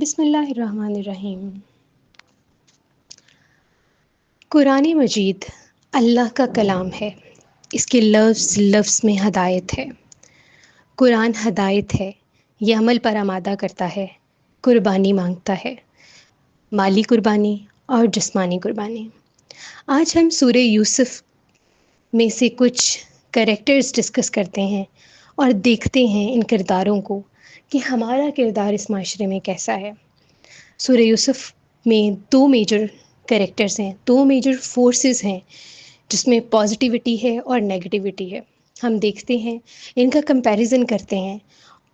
بسم اللہ الرحمن الرحیم۔ قرآن مجید اللہ کا کلام ہے، اس کے لفظ لفظ میں ہدایت ہے۔ قرآن ہدایت ہے، یہ عمل پر آمادہ کرتا ہے، قربانی مانگتا ہے، مالی قربانی اور جسمانی قربانی۔ آج ہم سورہ یوسف میں سے کچھ کریکٹرز ڈسکس کرتے ہیں اور دیکھتے ہیں ان کرداروں کو کہ ہمارا کردار اس معاشرے میں کیسا ہے۔ سورہ یوسف میں دو میجر کریکٹرز ہیں، دو میجر فورسز ہیں جس میں پازیٹیوٹی ہے اور نیگیٹیوٹی ہے۔ ہم دیکھتے ہیں، ان کا کمپیریزن کرتے ہیں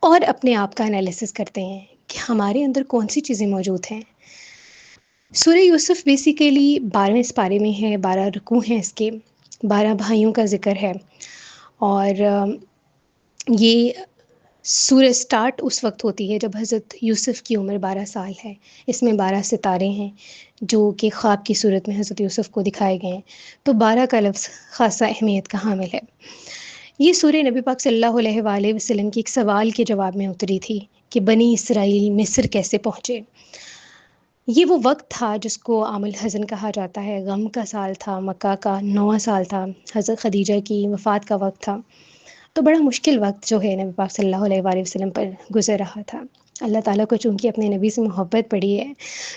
اور اپنے آپ کا انالیسس کرتے ہیں کہ ہمارے اندر کون سی چیزیں موجود ہیں۔ سورہ یوسف بیسیکلی 12ویں سپارے میں ہے، 12 رکوع ہیں اس کے، 12 بھائیوں کا ذکر ہے۔ اور یہ سورہ سٹارٹ اس وقت ہوتی ہے جب حضرت یوسف کی عمر 12 سال ہے۔ اس میں 12 ستارے ہیں جو کہ خواب کی صورت میں حضرت یوسف کو دکھائے گئے ہیں، تو 12 کا لفظ خاصہ اہمیت کا حامل ہے۔ یہ سورہ نبی پاک صلی اللہ علیہ وآلہ وسلم کی ایک سوال کے جواب میں اتری تھی کہ بنی اسرائیل مصر کیسے پہنچے۔ یہ وہ وقت تھا جس کو عام الحزن کہا جاتا ہے، غم کا سال تھا، مکہ کا 9واں سال تھا، حضرت خدیجہ کی وفات کا وقت تھا، تو بڑا مشکل وقت جو ہے نبی پاک صلی اللہ علیہ وآلہ وسلم پر گزر رہا تھا۔ اللہ تعالیٰ کو چونکہ اپنے نبی سے محبت پڑی ہے،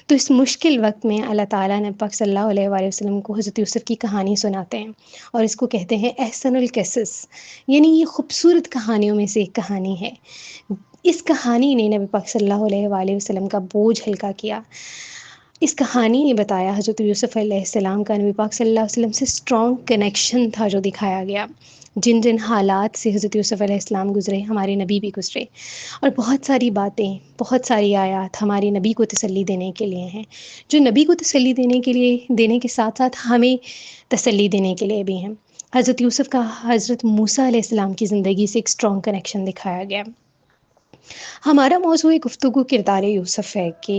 تو اس مشکل وقت میں اللہ تعالیٰ نبی پاک صلی اللہ علیہ وآلہ وسلم کو حضرت یوسف کی کہانی سناتے ہیں، اور اس کو کہتے ہیں احسن القصص، یعنی یہ خوبصورت کہانیوں میں سے ایک کہانی ہے۔ اس کہانی نے نبی پاک صلی اللہ علیہ وآلہ وسلم کا بوجھ ہلکا کیا۔ اس کہانی نے بتایا حضرت یوسف علیہ السلام کا نبی پاک صلی اللہ علیہ وسلم سے اسٹرانگ کنیکشن تھا جو دکھایا گیا۔ جن جن حالات سے حضرت یوسف علیہ السلام گزرے، ہمارے نبی بھی گزرے، اور بہت ساری باتیں، بہت ساری آیات ہمارے نبی کو تسلی دینے کے لیے ہیں، جو نبی کو تسلی دینے کے ساتھ ساتھ ہمیں تسلی دینے کے لیے بھی ہیں۔ حضرت یوسف کا حضرت موسیٰ علیہ السلام کی زندگی سے ایک اسٹرانگ کنیکشن دکھایا گیا۔ ہمارا موضوع گفتگو کردار یوسف ہے کہ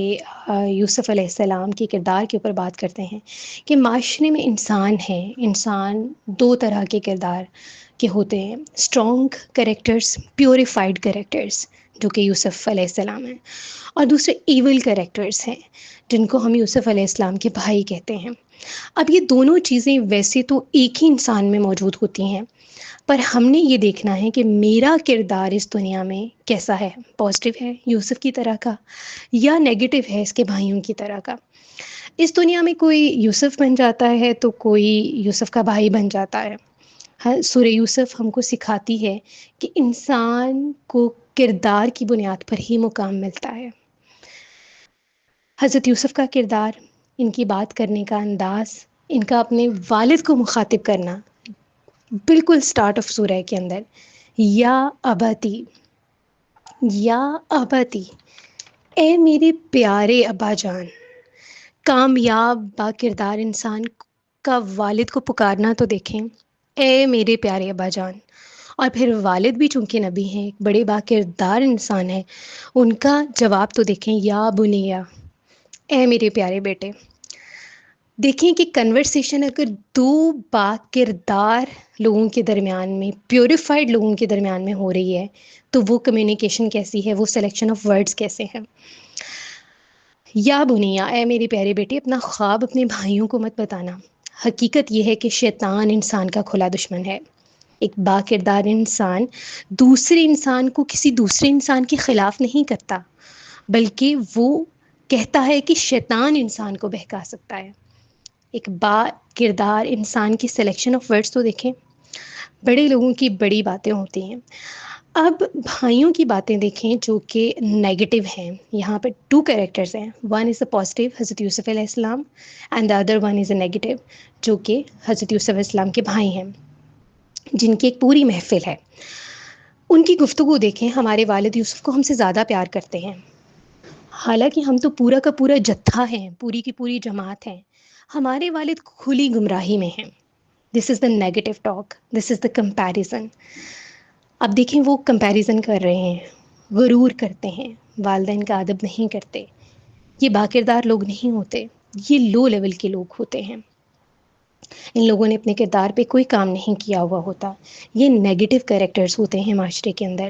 یوسف علیہ السلام کے کردار کے اوپر بات کرتے ہیں کہ معاشرے میں انسان ہے، انسان دو طرح کے کردار کے ہوتے ہیں، اسٹرانگ کریکٹرز، پیوریفائڈ کریکٹرز جو کہ یوسف علیہ السلام ہیں، اور دوسرے ایول کریکٹرز ہیں جن کو ہم یوسف علیہ السلام کے بھائی کہتے ہیں۔ اب یہ دونوں چیزیں ویسے تو ایک ہی انسان میں موجود ہوتی ہیں، پر ہم نے یہ دیکھنا ہے کہ میرا کردار اس دنیا میں کیسا ہے، پازیٹیو ہے یوسف کی طرح کا یا نیگیٹو ہے اس کے بھائیوں کی طرح کا۔ اس دنیا میں کوئی یوسف بن جاتا ہے تو کوئی یوسف کا بھائی بن جاتا ہے۔ سورہ یوسف ہم کو سکھاتی ہے کہ انسان کو کردار کی بنیاد پر ہی مقام ملتا ہے۔ حضرت یوسف کا کردار، ان کی بات کرنے کا انداز، ان کا اپنے والد کو مخاطب کرنا، بالکل سٹارٹ آف سورہ کے اندر، یا اباتی، یا اباتی، اے میرے پیارے ابا جان۔ کامیاب با کردار انسان کا والد کو پکارنا تو دیکھیں، اے میرے پیارے ابا جان، اور پھر والد بھی چونکہ نبی ہیں، ایک بڑے با کردار انسان ہیں، ان کا جواب تو دیکھیں، یا بنیا، اے میرے پیارے بیٹے۔ دیکھیں کہ کنورسیشن اگر دو با کردار لوگوں کے درمیان میں، پیوریفائڈ لوگوں کے درمیان میں ہو رہی ہے تو وہ کمیونیکیشن کیسی ہے، وہ سلیکشن آف ورڈز کیسے ہیں۔ یا بنیا، اے میرے پیارے بیٹے، اپنا خواب اپنے بھائیوں کو مت بتانا۔ حقیقت یہ ہے کہ شیطان انسان کا کھلا دشمن ہے۔ ایک با کردار انسان دوسرے انسان کو کسی دوسرے انسان کے خلاف نہیں کرتا، بلکہ وہ کہتا ہے کہ شیطان انسان کو بہکا سکتا ہے۔ ایک با کردار انسان کی سلیکشن آف ورڈز تو دیکھیں، بڑے لوگوں کی بڑی باتیں ہوتی ہیں۔ اب بھائیوں کی باتیں دیکھیں جو کہ نیگیٹو ہیں۔ یہاں پہ ٹو کریکٹرز ہیں، ون از اے پازیٹیو حضرت یوسف علیہ السلام، and the other one is a negative جو کہ حضرت یوسف علیہ السلام کے بھائی ہیں، جن کی ایک پوری محفل ہے۔ ان کی گفتگو دیکھیں، ہمارے والد یوسف کو ہم سے زیادہ پیار کرتے ہیں، حالانکہ ہم تو پورا کا پورا جتھا ہیں، پوری کی پوری جماعت ہیں، ہمارے والد کھلی گمراہی میں ہیں۔ This is the negative talk, this is the comparison. اب دیکھیں وہ کمپیریزن کر رہے ہیں، غرور کرتے ہیں، والدین کا ادب نہیں کرتے، یہ باکردار لوگ نہیں ہوتے، یہ لو لیول کے لوگ ہوتے ہیں۔ ان لوگوں نے اپنے کردار پہ کوئی کام نہیں کیا ہوا ہوتا، یہ نیگیٹو کریکٹرز ہوتے ہیں معاشرے کے اندر۔